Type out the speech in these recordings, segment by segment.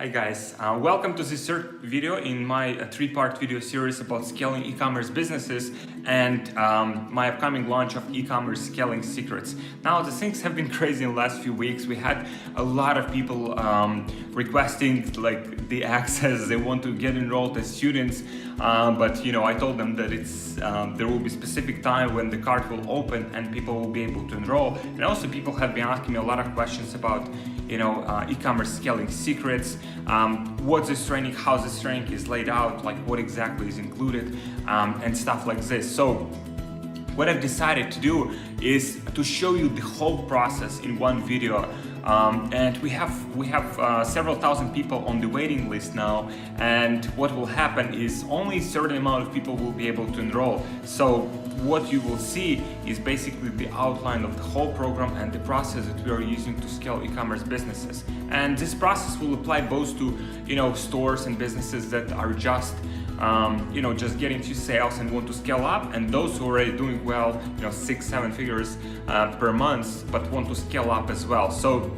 Hi guys, welcome to this third video in my three-part video series about scaling e-commerce businesses and my upcoming launch of e-commerce scaling secrets. Now the things have been crazy in the last few weeks. We had a lot of people requesting like the access. They want to get enrolled as students, but I told them that it's there will be specific time when the cart will open and people will be able to enroll. And also people have been asking me a lot of questions about e-commerce scaling secrets, what's this training, how this training is laid out, like what exactly is included, and stuff like this. So what I've decided to do is to show you the whole process in one video. And we have several thousand people on the waiting list now, and what will happen is only a certain amount of people will be able to enroll. So what you will see is basically the outline of the whole program and the process that we are using to scale e-commerce businesses. And this process will apply both to stores and businesses that are just just getting to sales and want to scale up, and those who are already doing well, 6-7 figures per month, but want to scale up as well. So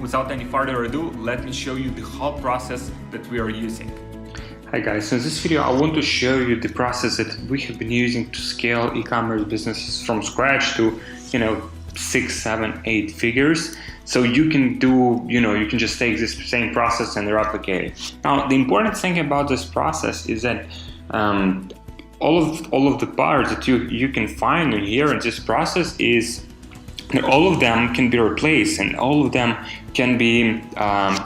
without any further ado, let me show you the whole process that we are using. Hi guys, so in this video I want to show you the process that we have been using to scale e-commerce businesses from scratch to 6, 7, 8 figures. So you can do, you can just take this same process and replicate it. Now, the important thing about this process is that all of the parts that you can find in here in this process is that all of them can be replaced, and all of them can be,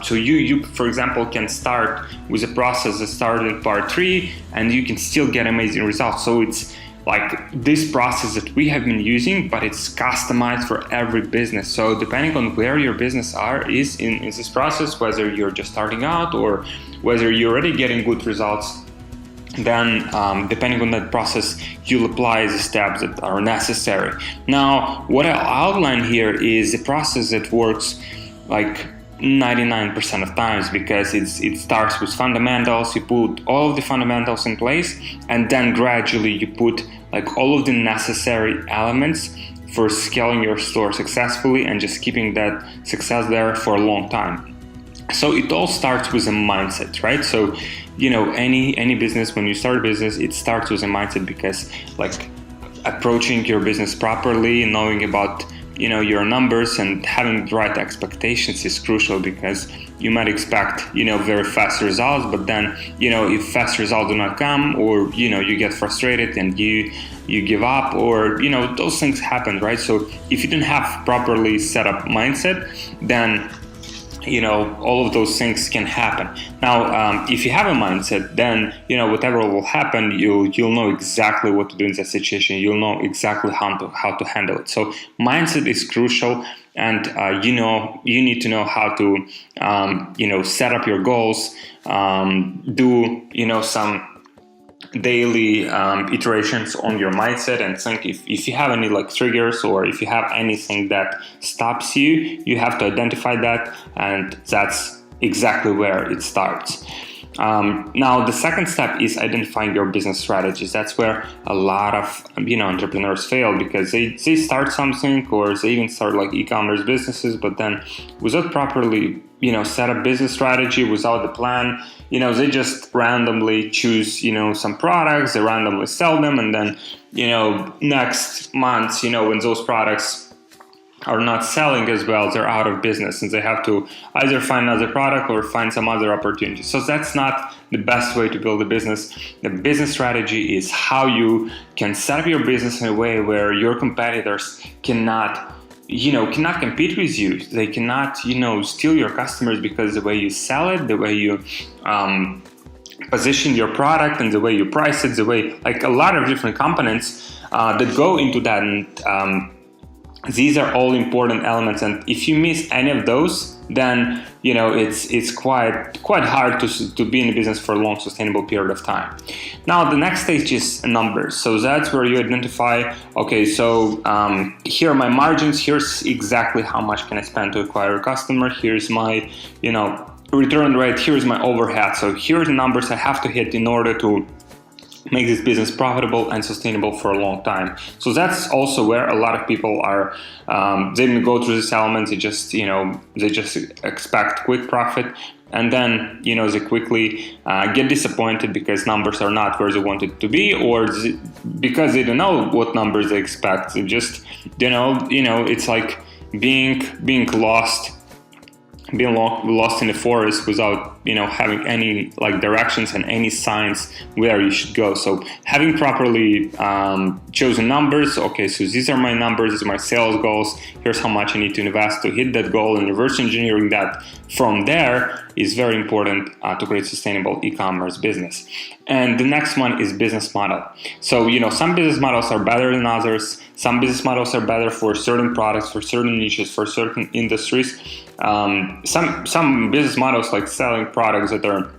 so you for example can start with a process that started in part 3 and you can still get amazing results. So it's like this process that we have been using, but it's customized for every business. So depending on where your business is in this process, whether you're just starting out or whether you're already getting good results, then depending on that process, you'll apply the steps that are necessary. Now, what I'll outline here is a process that works like 99% of times, because it starts with fundamentals. You put all of the fundamentals in place, and then gradually you put like all of the necessary elements for scaling your store successfully and just keeping that success there for a long time. So it all starts with a mindset, right? So any business, when you start a business, it starts with a mindset, because like approaching your business properly, knowing about your numbers and having the right expectations is crucial, because you might expect very fast results, but then if fast results do not come, or you get frustrated and you give up, or those things happen, right? So if you don't have properly set up mindset, then all of those things can happen. Now, if you have a mindset, then whatever will happen, you'll know exactly what to do in that situation. You'll know exactly how to handle it. So mindset is crucial, and you need to know how to set up your goals, do some daily iterations on your mindset, and think if you have any like triggers, or if you have anything that stops you, you have to identify that, and that's exactly where it starts. Now, the second step is identifying your business strategies. That's where a lot of entrepreneurs fail, because they start something, or they even start like e-commerce businesses, but then without properly set up business strategy, without the plan, they just randomly choose some products, they randomly sell them, and then next month when those products are not selling as well, they're out of business, and they have to either find another product or find some other opportunity. So that's not the best way to build a business. The business strategy is how you can set up your business in a way where your competitors cannot compete with you. They cannot steal your customers, because the way you sell it, the way you position your product, and the way you price it, the way, like a lot of different components that go into that, and these are all important elements, and if you miss any of those, then it's quite hard to be in the business for a long, sustainable period of time. Now, the next stage is numbers. So that's where you identify, okay, so here are my margins. Here's exactly how much can I spend to acquire a customer. Here's my return rate. Here's my overhead. So here's the numbers I have to hit in order to make this business profitable and sustainable for a long time. So that's also where a lot of people are, they didn't go through these elements. They just expect quick profit. and then they quickly get disappointed because numbers are not where they want it to be, or because they don't know what numbers they expect. They just it's like being lost in the forest without having any directions and any signs where you should go. So having properly chosen numbers, okay, so these are my numbers, these are my sales goals, here's how much I need to invest to hit that goal, and reverse engineering that from there is very important to create sustainable e-commerce business. And the next one is business model. So some business models are better than others. Some business models are better for certain products, for certain niches, for certain industries. Some business models, like selling products that are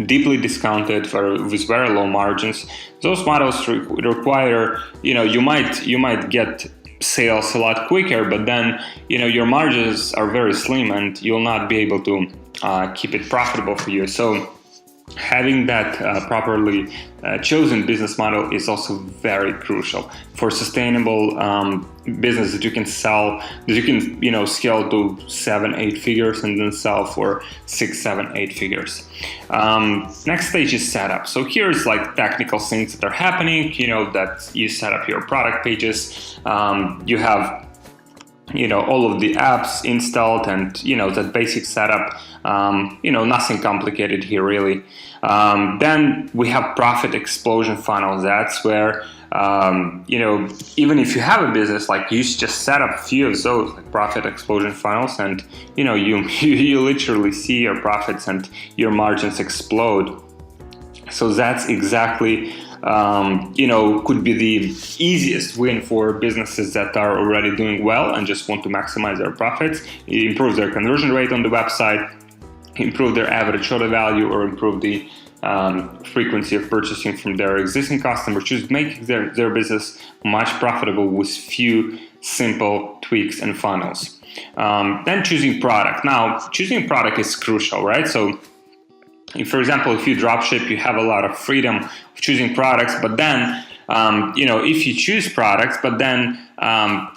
deeply discounted with very low margins, those models require you might get sales a lot quicker, but then your margins are very slim and you'll not be able to keep it profitable for you. So having that properly chosen business model is also very crucial for sustainable business that you can sell, that you can scale to 7-8 figures and then sell for 6-7-8 figures. Next stage is setup. So here's technical things that are happening. That you set up your product pages, you have all of the apps installed, and that basic setup. Nothing complicated here really. Then we have profit explosion funnels. That's where even if you have a business, you just set up a few of those profit explosion funnels, and you literally see your profits and your margins explode. So that's exactly could be the easiest win for businesses that are already doing well and just want to maximize their profits, improve their conversion rate on the website, improve their average order value, or improve the frequency of purchasing from their existing customers, just make their business much profitable with few simple tweaks and funnels. Then choosing product. Now, choosing product is crucial, right? So for example, if you dropship, you have a lot of freedom of choosing products, but then, if you choose products, but then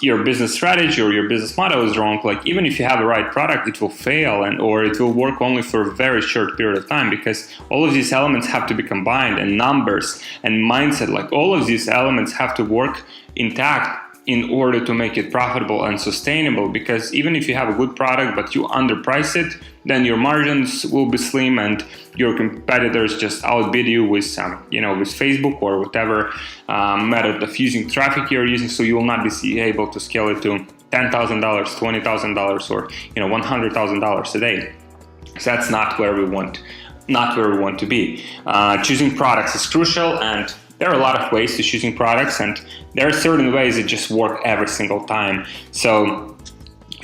your business strategy or your business model is wrong, even if you have the right product, it will fail or it will work only for a very short period of time, because all of these elements have to be combined, and numbers and mindset, all of these elements have to work intact in order to make it profitable and sustainable. Because even if you have a good product but you underprice it, then your margins will be slim and your competitors just outbid you with with Facebook or whatever method of using traffic you're using. So you will not be able to scale it to $10,000, $20,000, or $100,000 a day. So that's not where we want to be. Choosing products is crucial, and there are a lot of ways to choosing products, and there are certain ways that just work every single time. So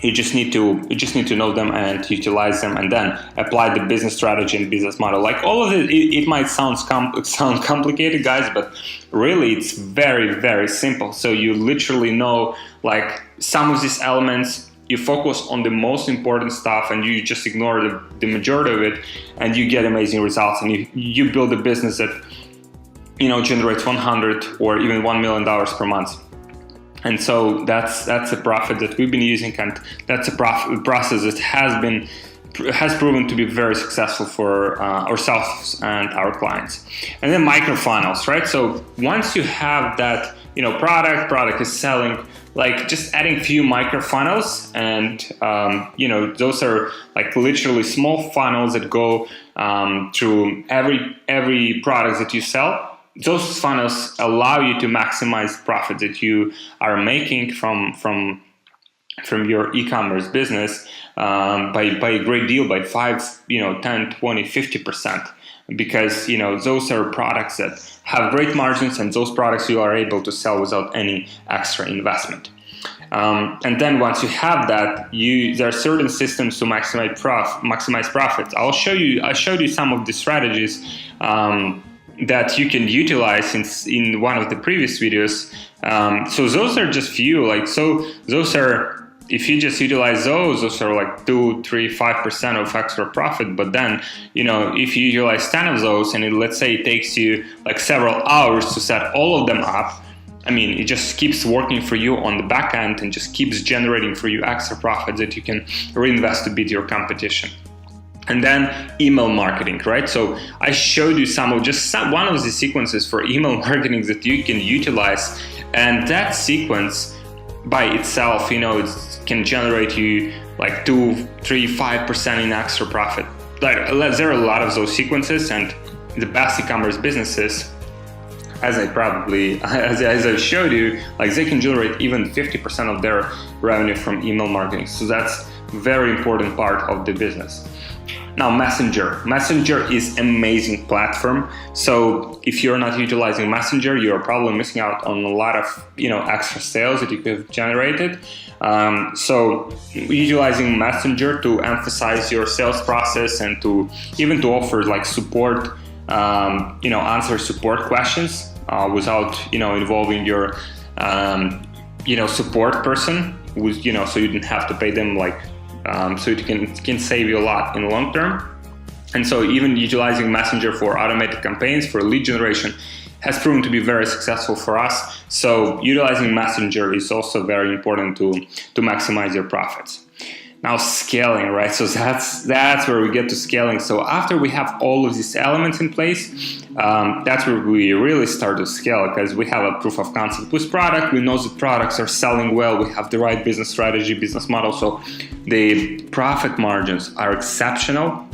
you just need to know them and utilize them, and then apply the business strategy and business model. All of it might sound complicated, guys, but really it's very, very simple. So you literally know some of these elements. You focus on the most important stuff and you just ignore the majority of it, and you get amazing results, and you build a business that generates $100 or even $1 million per month. And so that's a profit that we've been using, and that's a process that has proven to be very successful for ourselves and our clients. And then micro funnels, right? So once you have that, product is selling, just adding few micro funnels, and those are literally small funnels that go through every product that you sell. Those funnels allow you to maximize profit that you are making from your e-commerce business by a great deal, by 5, 10, 20, 50%, because those are products that have great margins, and those products you are able to sell without any extra investment. And then once you have that, there are certain systems to maximize profits. I showed you some of the strategies that you can utilize in one of the previous videos. So those are just few. So those are, if you just utilize those are 2, 3, 5% of extra profit. But then, if you utilize 10 of those, and let's say it takes you several hours to set all of them up, it just keeps working for you on the back end and just keeps generating for you extra profits that you can reinvest to beat your competition. And then email marketing, right? So I showed you one of the sequences for email marketing that you can utilize, and that sequence by itself, it can generate you like 2, 3, 5% in extra profit. Like, there are a lot of those sequences, and the best e-commerce businesses, as I showed you, like they can generate even 50% of their revenue from email marketing. So that's very important part of the business. Now, Messenger is amazing platform. So if you're not utilizing Messenger, you're probably missing out on a lot of extra sales that you could have generated. So utilizing Messenger to emphasize your sales process and to offer like support, answer support questions without involving your support person, so you didn't have to pay them so it can save you a lot in the long term. And so even utilizing Messenger for automated campaigns, for lead generation, has proven to be very successful for us. So utilizing Messenger is also very important to maximize your profits. Now, scaling, right? So that's where we get to scaling. So after we have all of these elements in place, that's where we really start to scale, because we have a proof of concept with product. We know the products are selling well. We have the right business strategy, business model. So the profit margins are exceptional.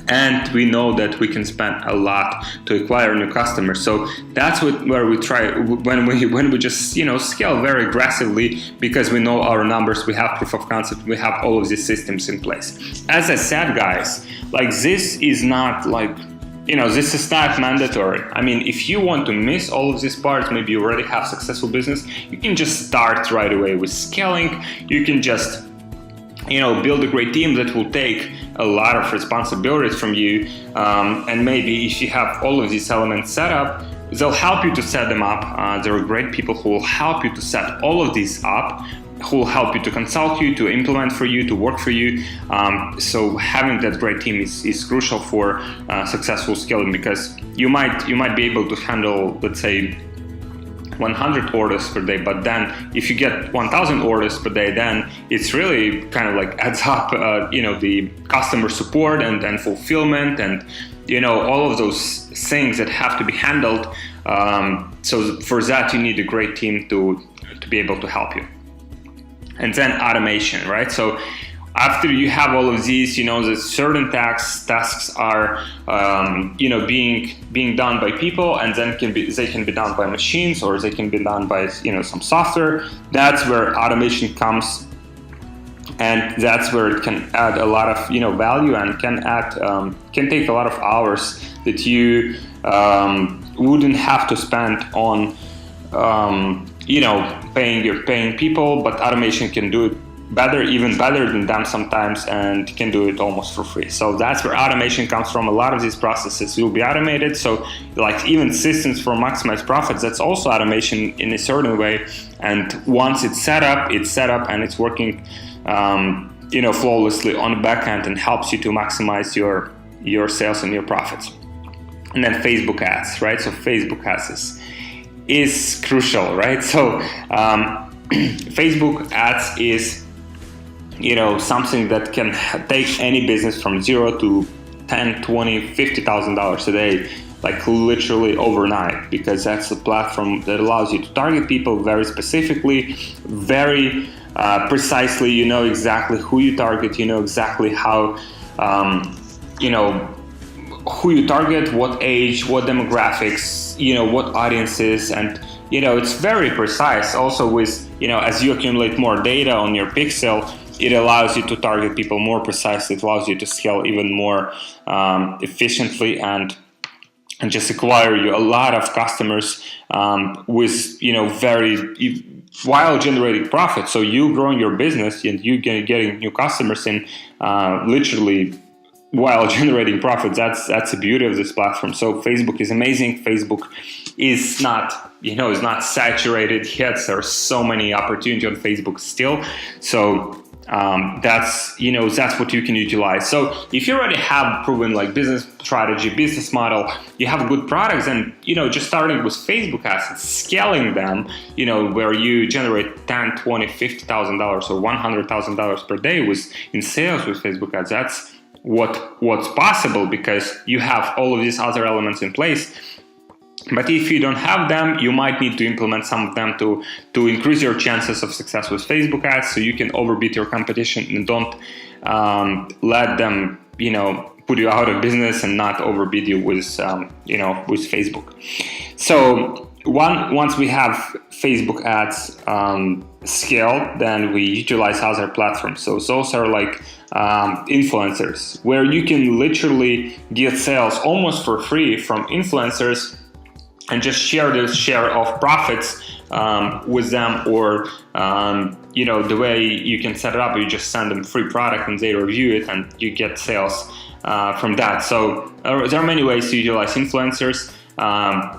And we know that we can spend a lot to acquire new customers. So that's where we try when we just scale very aggressively, because we know our numbers, we have proof of concept, we have all of these systems in place. As I said, guys, like this is not like this is not mandatory. I mean, if you want to miss all of these parts, maybe you already have successful business, you can just start right away with scaling. You can just build a great team that will take a lot of responsibilities from you, and maybe if you have all of these elements set up, they'll help you to set them up. There are great people who will help you to set all of these up, who will help you to consult you, to implement for you, to work for you. So having that great team is crucial for successful scaling, because you might be able to handle, let's say, 100 orders per day, but then if you get 1,000 orders per day, then it's really kind of like adds up, the customer support and then fulfillment and all of those things that have to be handled. So for that, you need a great team to be able to help you. And then automation, right? So after you have all of these, that certain tasks are, being done by people, and then they can be done by machines, or they can be done by, some software. That's where automation comes, and that's where it can add a lot of, value, and can take a lot of hours that you wouldn't have to spend on, paying people, but automation can do it even better than them sometimes, and can do it almost for free. So that's where automation comes from. A lot of these processes will be automated. So like even systems for maximize profits, that's also automation in a certain way. And once it's set up and it's working, flawlessly on the back end, and helps you to maximize your sales and your profits. And then Facebook ads, right? So Facebook ads is crucial, right? So Facebook ads is something that can take any business from $0 to $10, $20, $50,000 a day, like literally overnight, because that's a platform that allows you to target people very specifically, very precisely. You know exactly who you target, you know exactly how, who you target, what age, what demographics, what audiences, and it's very precise. Also with, as you accumulate more data on your pixel, it allows you to target people more precisely. It allows you to scale even more efficiently and just acquire you a lot of customers with while generating profit. So you growing your business and you getting new customers in literally while generating profits. That's the beauty of this platform. So Facebook is amazing. Facebook is not is not saturated yet. There are so many opportunities on Facebook still. So that's what you can utilize. So if you already have proven like business strategy, business model, you have good products, and just starting with Facebook ads and scaling them, where you generate $10, $20, $50,000 or $100,000 per day in sales with Facebook ads, that's what's possible, because you have all of these other elements in place. But if you don't have them, you might need to implement some of them to increase your chances of success with Facebook ads, so you can overbeat your competition and don't let them, put you out of business and not overbid you with Facebook. So once we have Facebook ads scaled, then we utilize other platforms. So those are like influencers, where you can literally get sales almost for free from influencers and just share this share of profits with them, or the way you can set it up, you just send them free product and they review it and you get sales from that. So there are many ways to utilize influencers.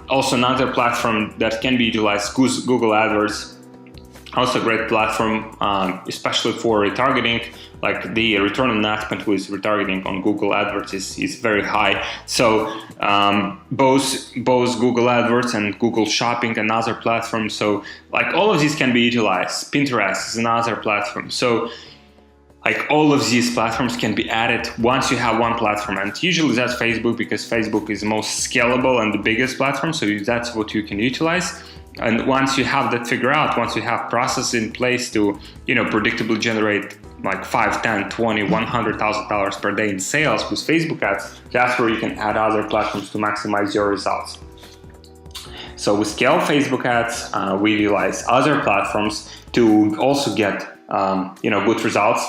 Also, another platform that can be utilized, Google AdWords. Also a great platform, especially for retargeting. Like the return on ad spend with retargeting on Google AdWords is very high. So both Google AdWords and Google Shopping and other platforms. So like all of these can be utilized. Pinterest is another platform. So like all of these platforms can be added once you have one platform, and usually that's Facebook, because Facebook is the most scalable and the biggest platform. So that's what you can utilize. And once you have that figured out, once you have processes in place to, predictably generate like $5, $10, $20, $100,000 per day in sales with Facebook ads, that's where you can add other platforms to maximize your results. So we scale Facebook ads, we utilize other platforms to also get, good results.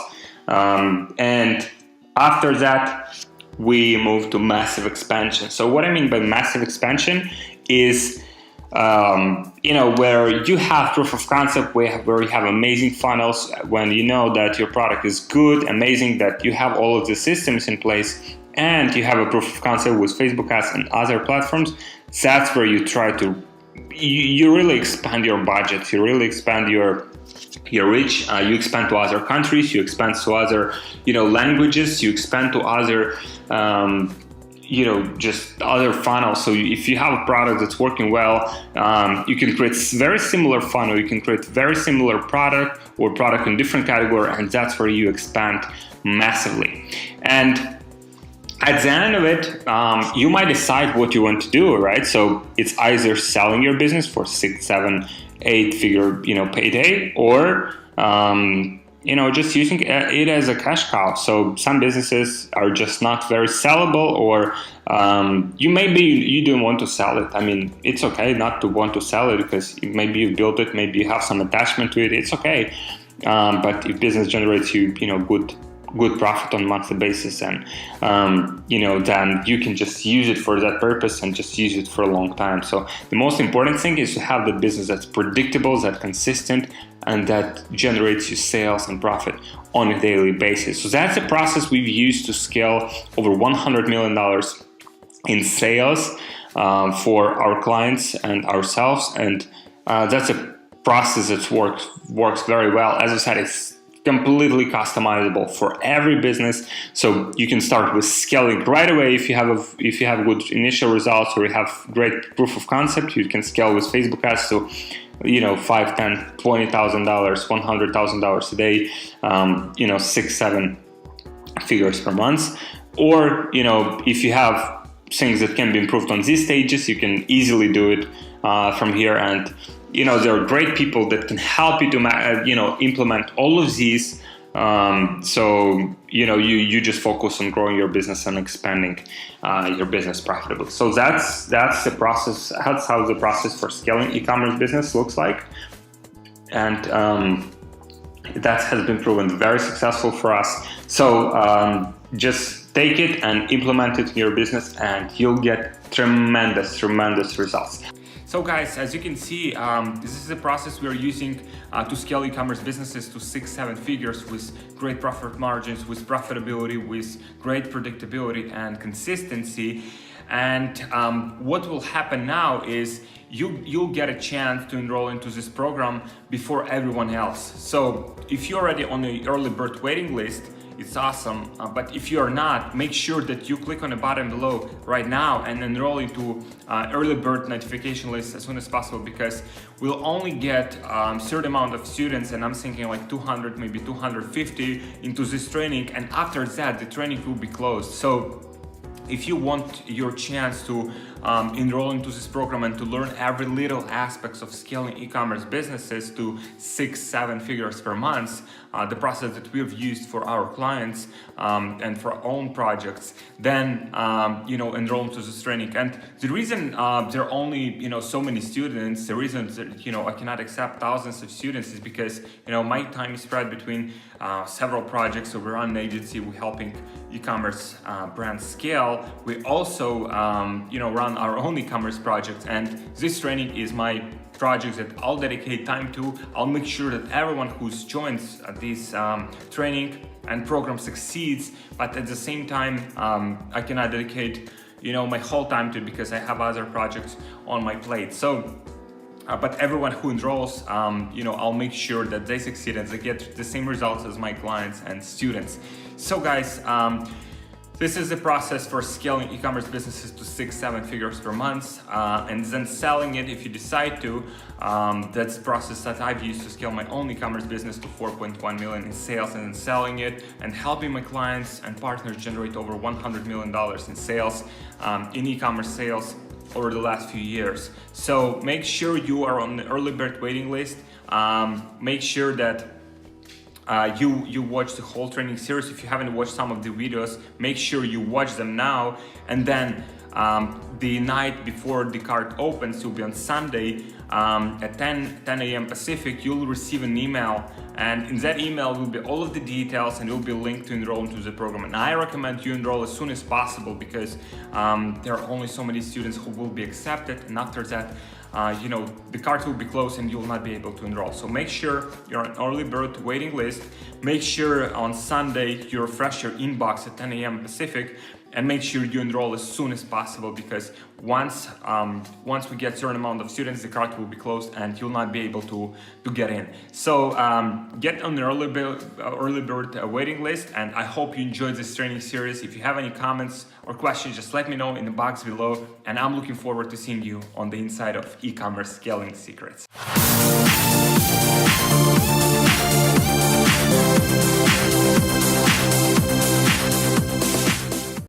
And after that, we move to massive expansion. So what I mean by massive expansion is where you have proof of concept, where you have amazing funnels, when you know that your product is good, amazing, that you have all of the systems in place, and you have a proof of concept with Facebook ads and other platforms. That's where you try to, you really expand your budget, you really expand your reach, you expand to other countries, you expand to other, languages, you expand to other, just other funnels. So if you have a product that's working well, you can create very similar funnel, you can create very similar product or product in different category, and that's where you expand massively. And at the end of it, you might decide what you want to do, right? So it's either selling your business for 6, 7, 8 figure, payday, or just using it as a cash cow. So some businesses are just not very sellable, or you don't want to sell it. I mean, it's okay not to want to sell it, because maybe you built it, maybe you have some attachment to it. It's okay. But if business generates you, good profit on a monthly basis, and then you can just use it for that purpose and just use it for a long time. So the most important thing is to have the business that's predictable, that's consistent, and that generates you sales and profit on a daily basis. So that's the process we've used to scale over $100 million in sales for our clients and ourselves, and that's a process that works very well. As I said, it's completely customizable for every business. So you can start with scaling right away if you have good initial results, or you have great proof of concept. You can scale with Facebook ads to $5, $10, $20,000, $100,000 a day, 6, 7 figures per month. Or if you have things that can be improved on these stages, you can easily do it from here. And there are great people that can help you to implement all of these. So you just focus on growing your business and expanding your business profitably. So that's the process. That's how the process for scaling e-commerce business looks like, and that has been proven very successful for us. So just take it and implement it in your business, and you'll get tremendous results. So guys, as you can see, this is the process we are using to scale e-commerce businesses to 6, 7 figures with great profit margins, with profitability, with great predictability and consistency. And what will happen now is you'll get a chance to enroll into this program before everyone else. So if you're already on the early bird waiting list, it's awesome. But if you are not, make sure that you click on the button below right now and enroll into early bird notification list as soon as possible, because we'll only get certain amount of students, and I'm thinking like 200, maybe 250 into this training, and after that the training will be closed. So if you want your chance to enroll into this program and to learn every little aspects of scaling e-commerce businesses to 6-7 figures per month, the process that we've used for our clients and for our own projects, then enroll into this training. And the reason there are only so many students, the reason that I cannot accept thousands of students is because my time is spread between several projects. So we run an agency, we're helping e-commerce brands scale. We also run our own e-commerce projects, and this training is my projects that I'll dedicate time to. I'll make sure that everyone who joins this training and program succeeds, but at the same time I cannot dedicate my whole time to it because I have other projects on my plate. So but everyone who enrolls, I'll make sure that they succeed and they get the same results as my clients and students. So guys, this is the process for scaling e-commerce businesses to 6-7 figures per month, and then selling it if you decide to. That's the process that I've used to scale my own e-commerce business to 4.1 million in sales, and then selling it and helping my clients and partners generate over $100 million in sales, in e-commerce sales over the last few years. So make sure you are on the early bird waiting list. Make sure that you watch the whole training series. If you haven't watched some of the videos, make sure you watch them now. And then the night before the cart opens, will be on Sunday at 10 a.m. Pacific, you'll receive an email, and in that email will be all of the details and it will be linked to enroll into the program. And I recommend you enroll as soon as possible, because there are only so many students who will be accepted, and after that the cart will be closed and you will not be able to enroll. So make sure you're on early bird waiting list. Make sure on Sunday you refresh your inbox at 10 a.m. Pacific, and make sure you enroll as soon as possible, because once we get a certain amount of students, the cart will be closed and you'll not be able to get in. So get on the early bird waiting list, and I hope you enjoyed this training series. If you have any comments or questions, just let me know in the box below, and I'm looking forward to seeing you on the inside of e-commerce scaling secrets.